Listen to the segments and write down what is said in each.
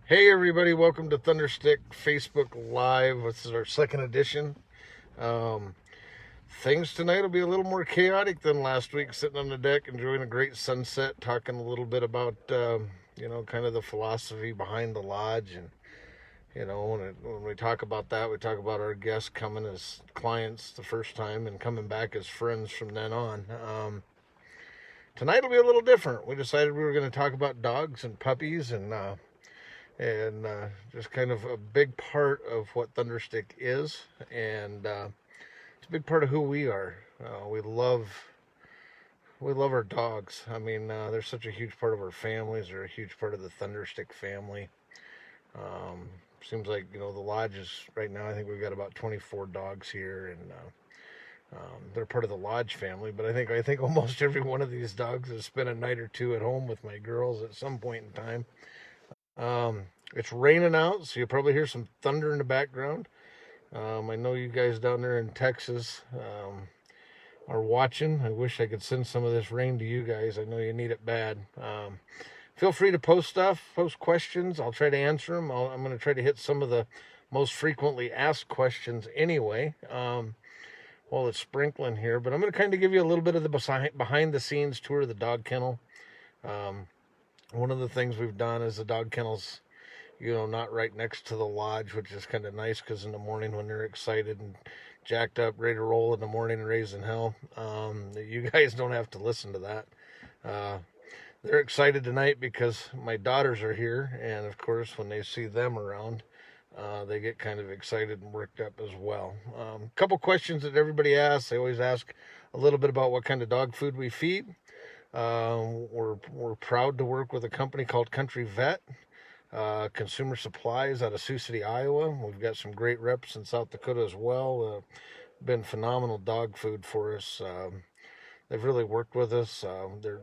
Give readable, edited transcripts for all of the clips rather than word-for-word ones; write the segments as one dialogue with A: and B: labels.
A: Hey everybody, welcome to Thunderstik Facebook Live. This is our second edition. Um, Things tonight will be a little more chaotic than last week, sitting on the deck, enjoying a great sunset, talking a little bit about, kind of the philosophy behind the lodge. And, when we talk about that, we talk about our guests coming as clients the first time and coming back as friends from then on. Tonight will be a little different. We decided we were going to talk about dogs and puppies and just kind of a big part of what Thunderstik is, and it's a big part of who we are. We love our dogs. I mean, they're such a huge part of our families. They're a huge part of the Thunderstik family. Um, Seems like the lodge is right now. I think we've got about 24 dogs here, and they're part of the lodge family. But I think almost every one of these dogs has spent a night or two at home with my girls at some point in time. It's raining out, so you'll probably hear some thunder in the background. I know you guys down there in Texas are watching. I wish I could send some of this rain to you guys. I know you need it bad. Feel free to post stuff, post questions. I'll try to answer them. I'm going to try to hit some of the most frequently asked questions anyway, while it's sprinkling here. But I'm going to kind of give you a little bit of the behind the scenes tour of the dog kennel. One of the things we've done is the dog kennels, not right next to the lodge, which is kind of nice because in the morning when they're excited and jacked up, ready to roll in the morning and raising hell, you guys don't have to listen to that. They're excited tonight because my daughters are here, and of course, when they see them around, they get kind of excited and worked up as well. A couple questions that everybody asks. They always ask a little bit about what kind of dog food we feed. We're proud to work with a company called Country Vet. Consumer Supplies out of Sioux City, Iowa. We've got some great reps in South Dakota as well. Been phenomenal dog food for us. They've really worked with us. They're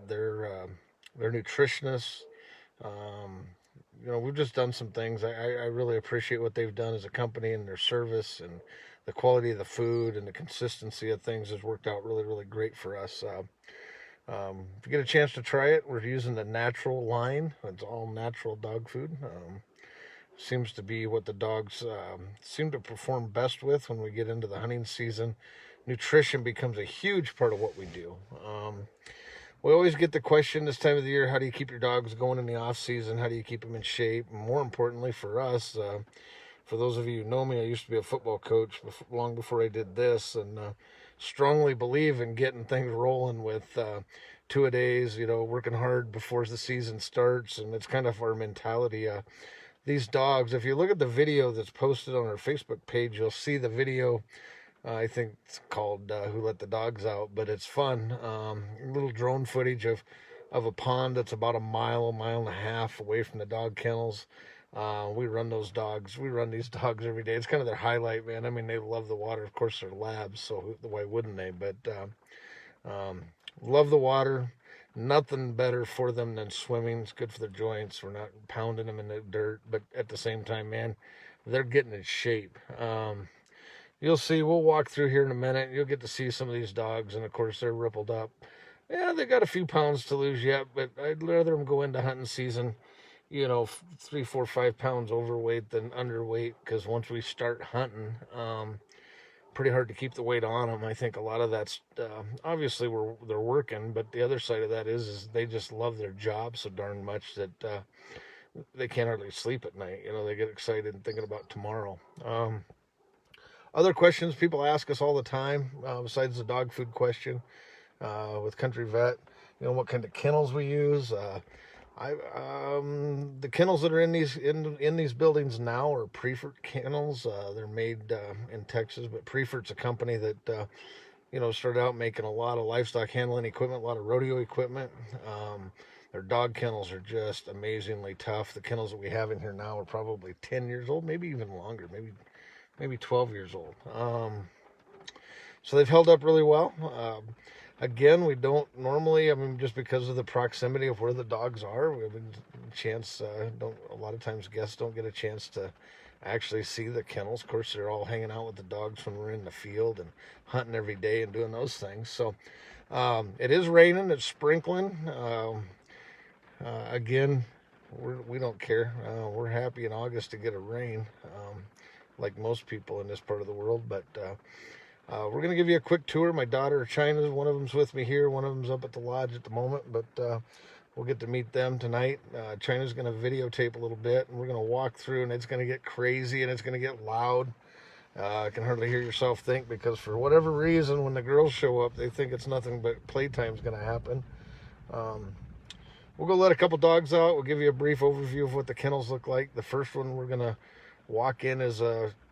A: nutritionists. Um, we've just done some things. I really appreciate what they've done as a company and their service and the quality of the food and the consistency of things has worked out really, really great for us. If you get a chance to try it, we're using the natural line. It's all natural dog food. Seems to be what the dogs seem to perform best with when we get into the hunting season. Nutrition becomes a huge part of what we do. We always get the question this time of the year, how do you keep your dogs going in the off season? How do you keep them in shape? And more importantly for us, for those of you who know me, I used to be a football coach long before I did this, and strongly believe in getting things rolling with two-a-days, working hard before the season starts, and it's kind of our mentality. These dogs, if you look at the video that's posted on our Facebook page, you'll see the video. I think it's called Who Let the Dogs Out, but it's fun. Little drone footage of a pond that's about a mile and a half away from the dog kennels. We run these dogs every day. It's kind of their highlight, man. I mean, they love the water. Of course, they're labs, so why wouldn't they? But love the water. Nothing better for them than swimming. It's good for their joints. We're not pounding them in the dirt, but at the same time, man, they're getting in shape. You'll see. We'll walk through here in a minute. You'll get to see some of these dogs, and of course, they're rippled up. Yeah, they got a few pounds to lose yet, but I'd rather them go into hunting season 3, 4, 5 pounds overweight than underweight, because once we start hunting, pretty hard to keep the weight on them. I think a lot of that's obviously they're working, but the other side of that is they just love their job so darn much that they can't hardly sleep at night. They get excited and thinking about tomorrow. Other questions people ask us all the time, besides the dog food question, with Country Vet, what kind of kennels we use. The kennels that are in these buildings now are Pheasant kennels. They're made in Texas, but Pheasant's a company that started out making a lot of livestock handling equipment, a lot of rodeo equipment. Their dog kennels are just amazingly tough. The kennels that we have in here now are probably 10 years old, maybe even longer, maybe 12 years old. So they've held up really well. Again, we don't normally, just because of the proximity of where the dogs are, we have a chance, a lot of times guests don't get a chance to actually see the kennels. Of course, they're all hanging out with the dogs when we're in the field and hunting every day and doing those things. So it is raining, it's sprinkling. Again, we don't care. We're happy in August to get a rain, like most people in this part of the world. But we're going to give you a quick tour. My daughter, China, one of them's with me here. One of them's up at the lodge at the moment. But we'll get to meet them tonight. China's going to videotape a little bit, and we're going to walk through, and it's going to get crazy, and it's going to get loud. I can hardly hear yourself think, because for whatever reason, when the girls show up, they think it's nothing but playtime's going to happen. We'll go let a couple dogs out. We'll give you a brief overview of what the kennels look like. The first one we're going to walk in is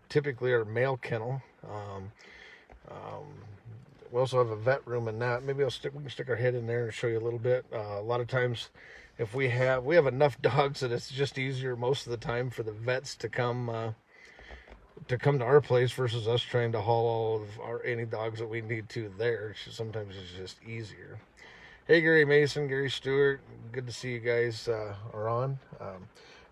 A: typically our male kennel. We also have a vet room in that. Maybe we can stick our head in there and show you a little bit. A lot of times, if we have enough dogs that it's just easier most of the time for the vets to come to our place versus us trying to haul all of any dogs that we need to there. Sometimes it's just easier. Hey, Gary Mason, Gary Stewart, good to see you guys are on.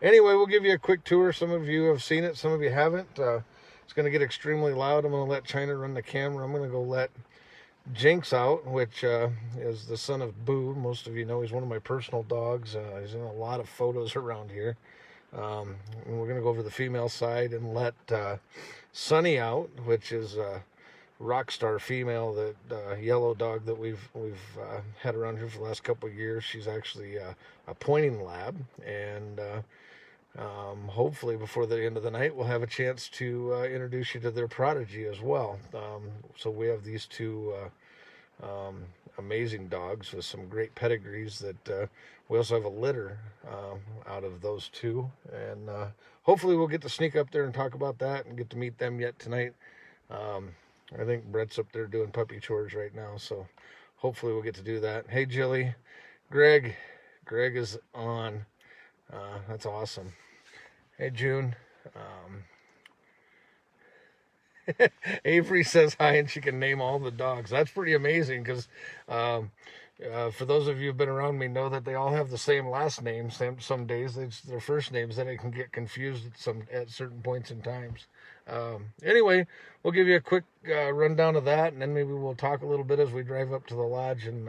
A: Anyway, we'll give you a quick tour. Some of you have seen it, some of you haven't. It's going to get extremely loud. I'm going to let China run the camera. I'm going to go let Jinx out, which is the son of Boo. Most of you know he's one of my personal dogs. He's in a lot of photos around here. And we're going to go over to the female side and let Sunny out, which is rock star female, that yellow dog that we've had around here for the last couple of years. She's actually a pointing lab, and hopefully before the end of the night we'll have a chance to introduce you to their prodigy as well. So we have these two amazing dogs with some great pedigrees that we also have a litter out of those two, and hopefully we'll get to sneak up there and talk about that and get to meet them yet tonight. I think Brett's up there doing puppy chores right now, so hopefully we'll get to do that. Hey, Jilly. Greg is on. That's awesome. Hey, June. Avery says hi, and she can name all the dogs. That's pretty amazing, because for those of you who've been around me know that they all have the same last name. Some days it's their first names, then it can get confused at certain points in times. Anyway, we'll give you a quick rundown of that, and then maybe we'll talk a little bit as we drive up to the lodge and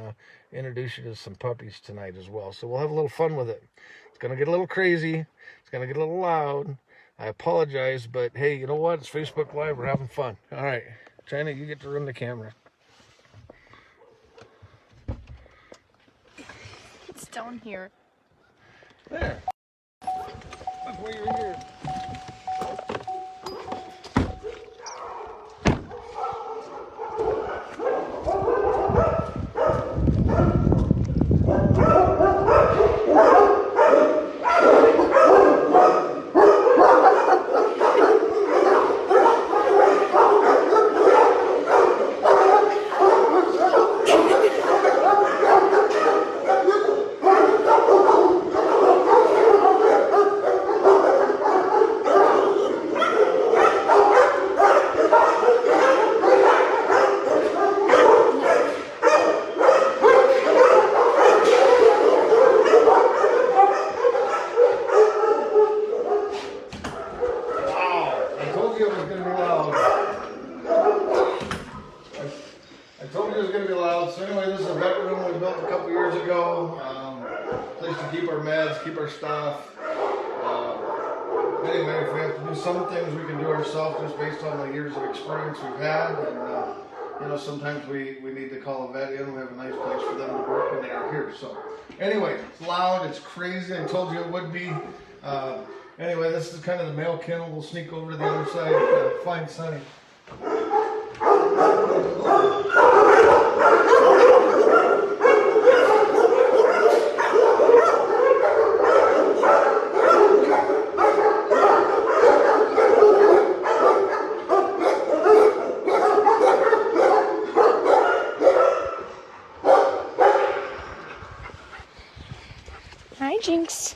A: introduce you to some puppies tonight as well. So we'll have a little fun with it. It's going to get a little crazy. It's going to get a little loud. I apologize, but hey, you know what? It's Facebook Live. We're having fun. All right, China, you get to run the camera.
B: It's down here.
A: There. That's why you're here. Keep our stuff. Anyway, if we have to do some things, we can do ourselves just based on the years of experience we've had. And you know, sometimes we need to call a vet in. We have a nice place for them to work when they are here. So anyway, it's loud, it's crazy. I told you it would be. Anyway, this is kind of the male kennel. We'll sneak over to the other side, find Sunny.
B: Hi, Jinx.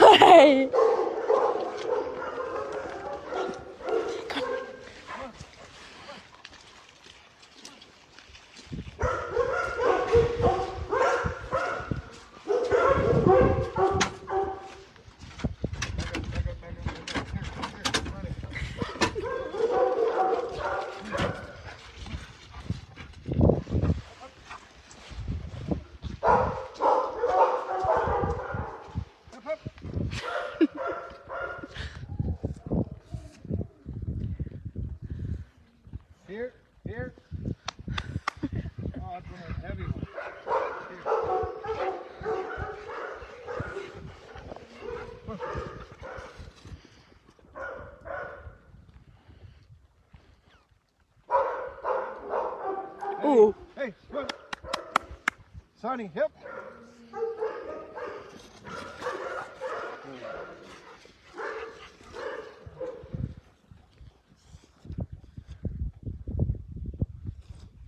B: Hey.
A: Here, here. Oh, that's one of those heavy ones. Here.
B: Ooh.
A: Hey, come on. Sonny, hip.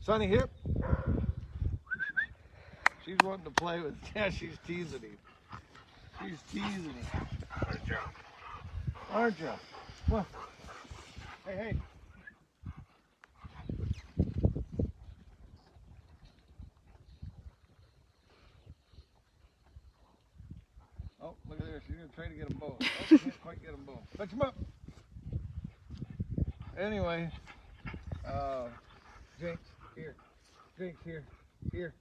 A: Sonny, hip. She's wanting to play with. Yeah, she's teasing him. She's teasing him. Aren't you? Aren't you? Come on. Hey, hey. Oh, look at there. She's going to try to get them both. Oh, can't quite get them both. Touch them up. Anyway, Jinx, here. Jinx, here. Here.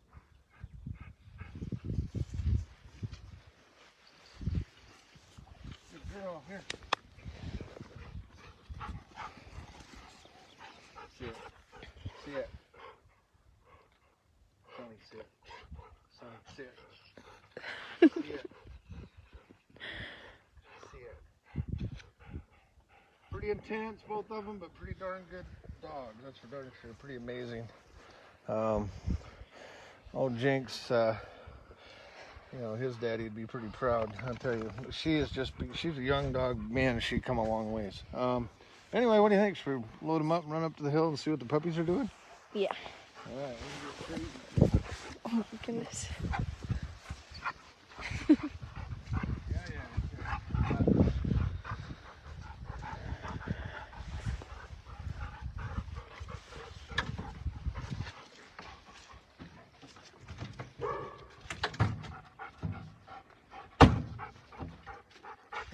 A: Good girl, here. See it. See it. Sonny, see it. Sonny, see it. See it. See it. Pretty intense, both of them, but pretty darn good dogs. That's for darn sure. Pretty amazing. Old Jinx, you know, his daddy'd be pretty proud. I'll tell you, she's a young dog. Man, she come a long ways. Anyway, what do you think? Should we load them up and run up to the hill and see what the puppies are doing?
B: Yeah.
A: All right. Let me get crazy.
B: Oh my goodness.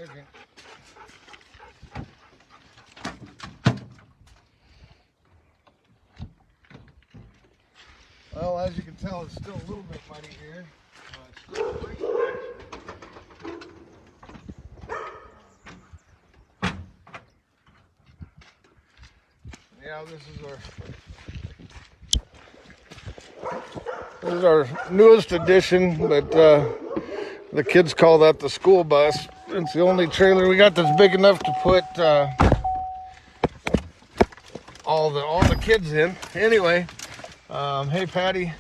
A: Okay. Well, as you can tell, it's still a little bit muddy here. It's still pretty yeah, this is our newest addition, but the kids call that the school bus. It's the only trailer we got that's big enough to put all the kids in. Anyway, hey Patty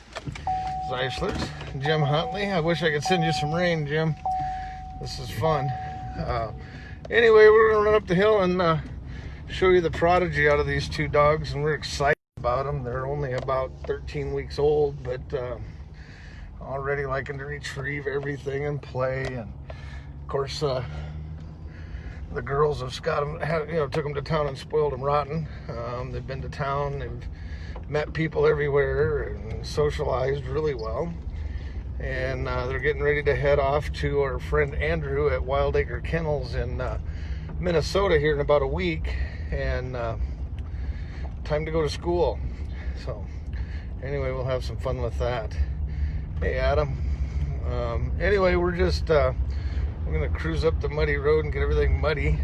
A: Zeislers, Jim Huntley. I wish I could send you some rain, Jim. This is fun. Anyway, we're gonna run up the hill and show you the prodigy out of these two dogs, and we're excited about them. They're only about 13 weeks old, but already liking to retrieve everything and play. And of course, the girls have got them, took them to town and spoiled them rotten. They've been to town, they've met people everywhere and socialized really well. And they're getting ready to head off to our friend Andrew at Wild Acre Kennels in Minnesota here in about a week. And time to go to school. So anyway, we'll have some fun with that. Hey Adam. Anyway, we're just we're gonna cruise up the muddy road and get everything muddy.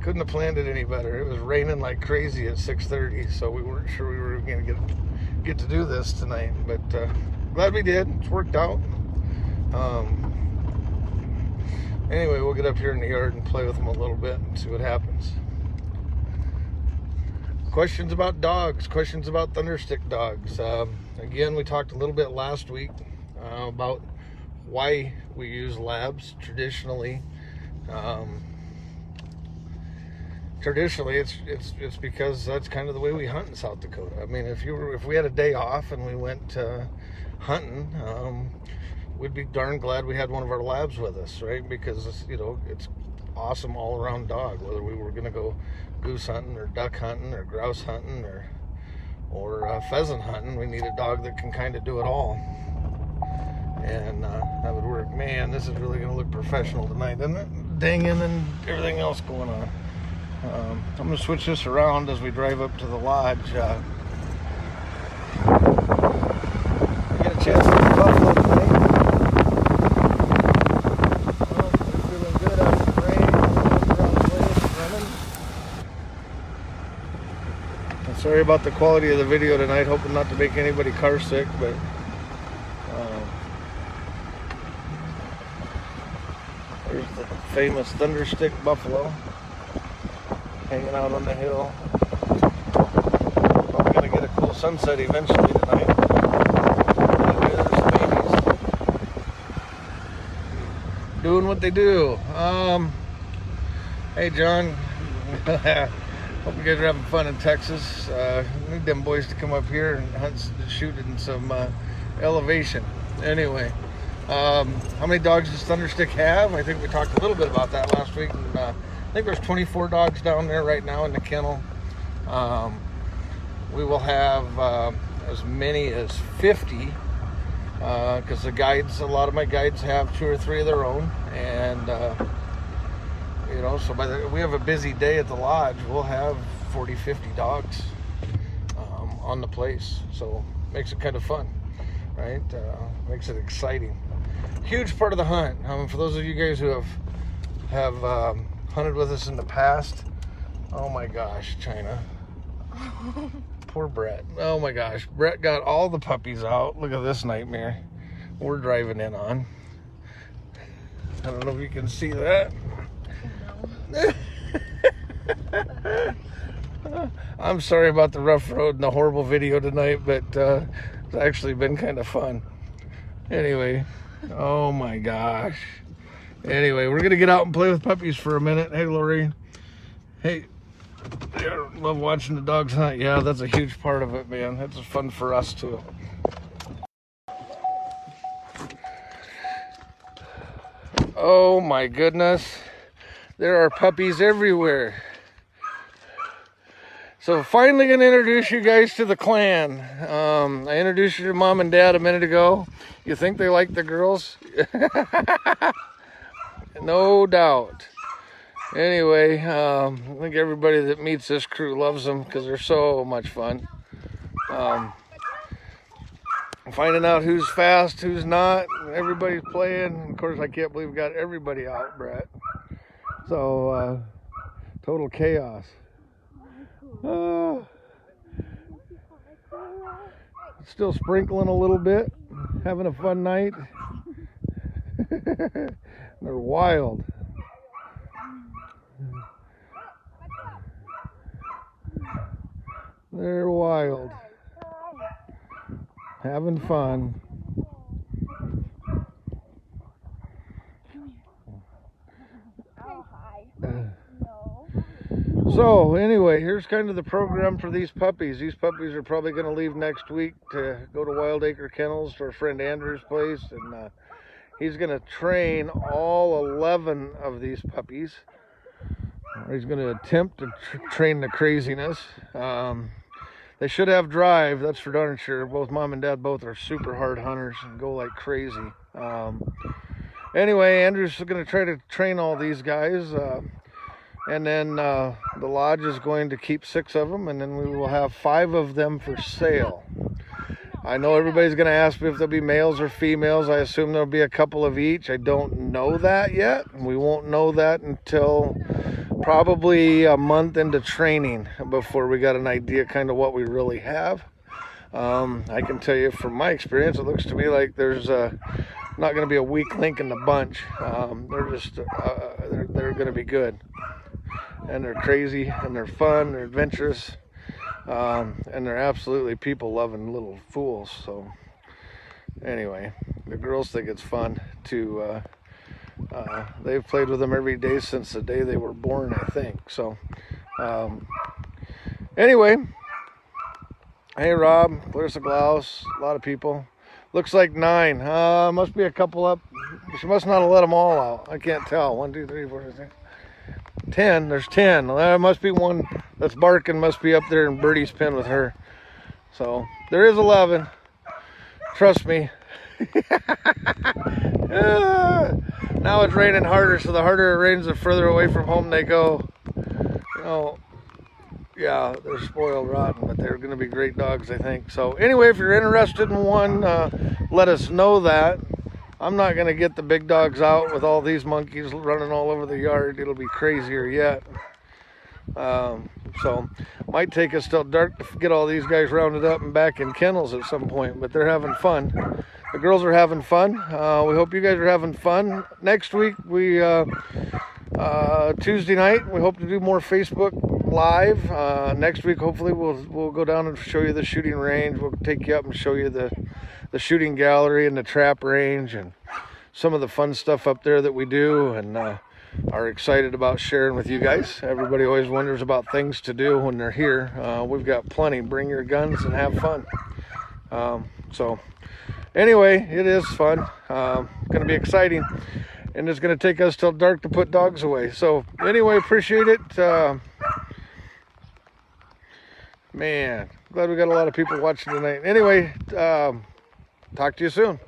A: Couldn't have planned it any better. It was raining like crazy at 6:30, so we weren't sure we were gonna get to do this tonight, but glad we did. It's worked out. Anyway, we'll get up here in the yard and play with them a little bit and see what happens. Questions about dogs, questions about Thunderstik dogs. Again, we talked a little bit last week about why we use labs traditionally. Traditionally, it's because that's kind of the way we hunt in South Dakota. I mean, if we had a day off and we went hunting, we'd be darn glad we had one of our labs with us, right? Because it's awesome all around dog. Whether we were gonna go goose hunting or duck hunting or grouse hunting or pheasant hunting, we need a dog that can kind of do it all. And that would work. Man, this is really gonna look professional tonight, isn't it? Dinging and everything else going on. I'm gonna switch this around as we drive up to the lodge. I get a chance to get buffalo tonight. Well, they're feeling good after the rain. Around the place, running. I'm sorry about the quality of the video tonight. Hoping not to make anybody car sick, but there's the famous Thunderstik buffalo hanging out on the hill. Probably gonna get a cool sunset eventually tonight. There's the babies doing what they do. Hey John, hope you guys are having fun in Texas. Need them boys to come up here and hunt, shoot in some elevation. Anyway, how many dogs does Thunderstik have? I think we talked a little bit about that last week. And, I think there's 24 dogs down there right now in the kennel. We will have as many as 50 because the guides, a lot of my guides have 2 or 3 of their own, and so we have a busy day at the lodge. We'll have 40, 50 dogs on the place, so makes it kind of fun, right? Makes it exciting. Huge part of the hunt. For those of you guys who have hunted with us in the past, oh my gosh, China. Poor Brett. Oh my gosh, Brett got all the puppies out. Look at this nightmare we're driving in on. I don't know if you can see that. No. I'm sorry about the rough road and the horrible video tonight, but it's actually been kind of fun. Anyway, oh my gosh. Anyway, we're gonna get out and play with puppies for a minute. Hey, Lori. Hey, I love watching the dogs hunt. Yeah, that's a huge part of it, man. That's fun for us too. Oh my goodness, there are puppies everywhere. So finally gonna introduce you guys to the clan. I introduced you to Mom and Dad a minute ago. You think they like the girls? No doubt. Anyway, I think everybody that meets this crew loves them because they're so much fun. Finding out who's fast, who's not. Everybody's playing. Of course, I can't believe we got everybody out, Brett. So, total chaos. Still sprinkling a little bit. Having a fun night. They're wild. They're wild. Having fun. So anyway, here's kind of the program for these puppies. These puppies are probably going to leave next week to go to Wild Acre Kennels to our friend Andrew's place, and he's going to train all 11 of these puppies. He's going to attempt to train the craziness. They should have drive, that's for darn sure. Both Mom and Dad both are super hard hunters and go like crazy. Anyway, Andrew's going to try to train all these guys. And then the lodge is going to keep 6 of them, and then we will have 5 of them for sale. I know everybody's going to ask me if there'll be males or females. I assume there'll be a couple of each. I don't know that yet. We won't know that until probably a month into training before we got an idea kind of what we really have. I can tell you from my experience, it looks to me like there's not going to be a weak link in the bunch. They're going to be good. And they're crazy, and they're fun, they're adventurous, and they're absolutely people-loving little fools. So anyway, the girls think it's fun to, they've played with them every day since the day they were born, I think. So anyway, hey Rob, Clarissa Glaus, a lot of people. Looks like 9. Must be a couple up. She must not have let them all out. I can't tell. 1, 2, 3, 4, 5, 6. 10. There's 10. There must be one that's barking. Must be up there in Birdie's pen with her. So there is 11. Trust me. Now it's raining harder, so the harder it rains, the further away from home they go. You know, yeah, they're spoiled rotten, but they're going to be great dogs, I think. So anyway, if you're interested in one, let us know that. I'm not going to get the big dogs out with all these monkeys running all over the yard. It'll be crazier yet. So might take us till dark to get all these guys rounded up and back in kennels at some point, but they're having fun. The girls are having fun. We hope you guys are having fun. Next week, Tuesday night, we hope to do more Facebook Live. Next week, hopefully, we'll go down and show you the shooting range. We'll take you up and show you the shooting gallery and the trap range and some of the fun stuff up there that we do, and are excited about sharing with you guys. Everybody always wonders about things to do when they're here. We've got plenty. Bring your guns and have fun. So anyway, it is fun. Going to be exciting, and it's going to take us till dark to put dogs away. So anyway, appreciate it. Man, glad we got a lot of people watching tonight. Anyway, talk to you soon.